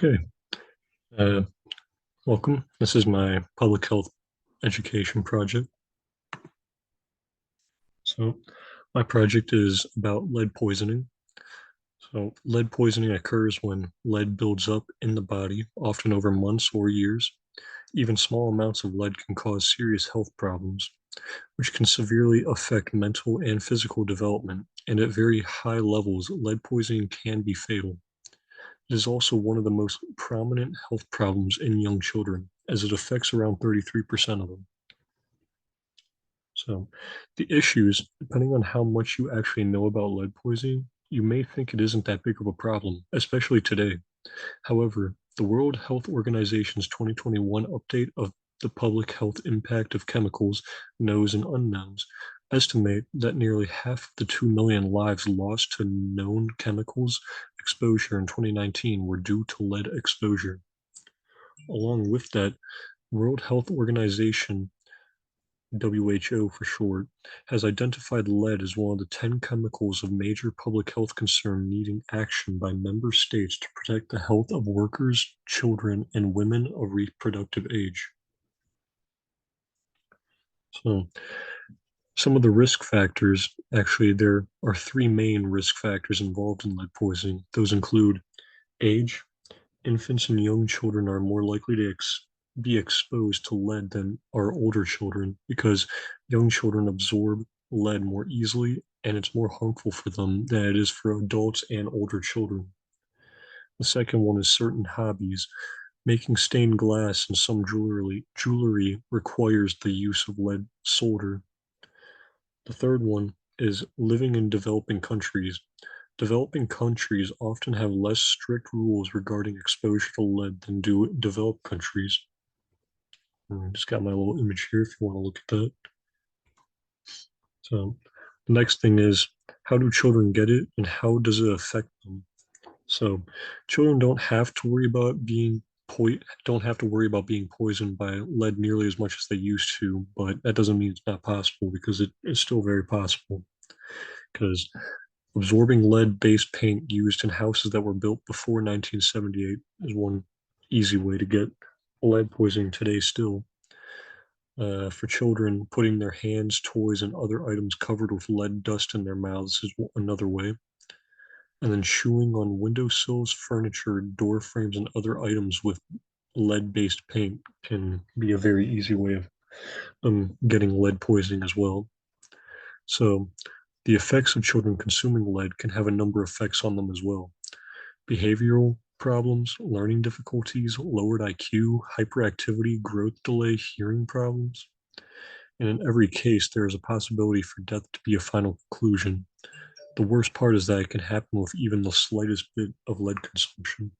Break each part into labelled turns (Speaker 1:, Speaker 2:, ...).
Speaker 1: Okay, uh, welcome. This is my public health education project. So, my project is about lead poisoning. So, lead poisoning occurs when lead builds up in the body, often over months or years. Even small amounts of lead can cause serious health problems, which can severely affect mental and physical development. And at very high levels, lead poisoning can be fatal. It is also one of the most prominent health problems in young children, as it affects around 33% of them. So, the issues, depending on how much you actually know about lead poisoning, you may think it isn't that big of a problem, especially today. However, the World Health Organization's 2021 update of the public health impact of chemicals, knows and unknowns, estimate that nearly half of the 2 million lives lost to known chemicals exposure in 2019 were due to lead exposure. Along with that, World Health Organization, WHO for short, has identified lead as one of the 10 chemicals of major public health concern needing action by member states to protect the health of workers, children, and women of reproductive age. So, some of the risk factors, actually, there are three main risk factors involved in lead poisoning. Those include age. Infants and young children are more likely to be exposed to lead than are older children because young children absorb lead more easily and it's more harmful for them than it is for adults and older children. The second one is certain hobbies. Making stained glass and some jewelry requires the use of lead solder. The third one is living in developing countries. Developing countries often have less strict rules regarding exposure to lead than do developed countries. I just got my little image here if you want to look at that. So the next thing is, how do children get it and how does it affect them? So children don't have to worry about being poisoned by lead nearly as much as they used to, but that doesn't mean it's not possible because it is still very possible. Because absorbing lead-based paint used in houses that were built before 1978 is one easy way to get lead poisoning today still. For children, putting their hands, toys, and other items covered with lead dust in their mouths is another way. And then chewing on windowsills, furniture, door frames, and other items with lead-based paint can be a very easy way of getting lead poisoning as well. So the effects of children consuming lead can have a number of effects on them as well. Behavioral problems, learning difficulties, lowered IQ, hyperactivity, growth delay, hearing problems. And in every case, there is a possibility for death to be a final conclusion. The worst part is that it can happen with even the slightest bit of lead consumption.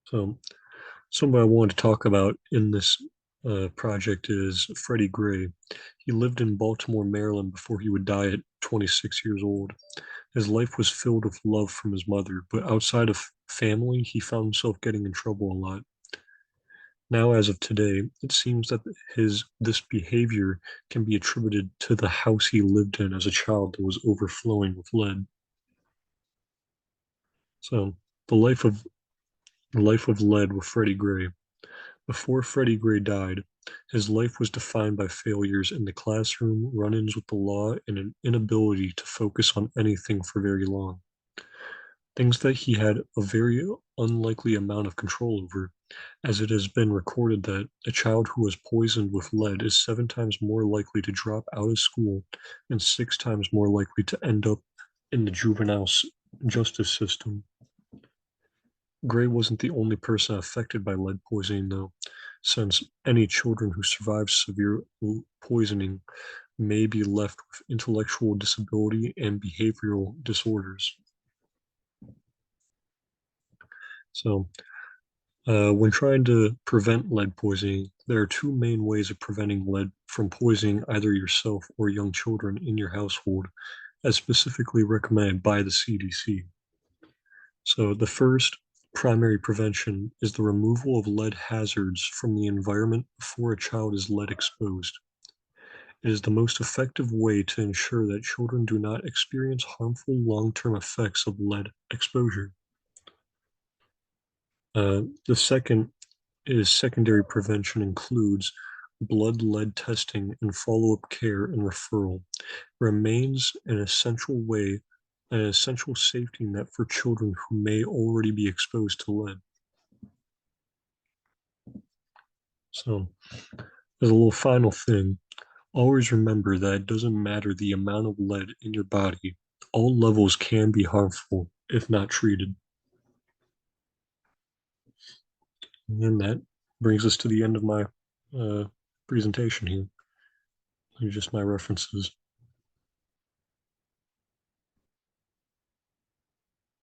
Speaker 1: So, somebody I wanted to talk about in this project is Freddie Gray. He lived in Baltimore, Maryland before he would die at 26 years old. His life was filled with love from his mother, but outside of family, he found himself getting in trouble a lot. Now, as of today, it seems that this behavior can be attributed to the house he lived in as a child that was overflowing with lead. So, the life of lead with Freddie Gray. Before Freddie Gray died, his life was defined by failures in the classroom, run-ins with the law, and an inability to focus on anything for very long. Things that he had a very unlikely amount of control over, as it has been recorded that a child who was poisoned with lead is 7 times more likely to drop out of school and 6 times more likely to end up in the juvenile justice system. Gray wasn't the only person affected by lead poisoning, though, since any children who survive severe poisoning may be left with intellectual disability and behavioral disorders. So, when trying to prevent lead poisoning, there are two main ways of preventing lead from poisoning either yourself or young children in your household, as specifically recommended by the CDC. So, the first primary prevention is the removal of lead hazards from the environment before a child is lead exposed. It is the most effective way to ensure that children do not experience harmful long term effects of lead exposure. The second is secondary prevention includes blood lead testing and follow-up care and referral remains an essential safety net for children who may already be exposed to lead. So, as a little final thing, always remember that it doesn't matter the amount of lead in your body. All levels can be harmful if not treated. And that brings us to the end of my uh, presentation here. These are just my references.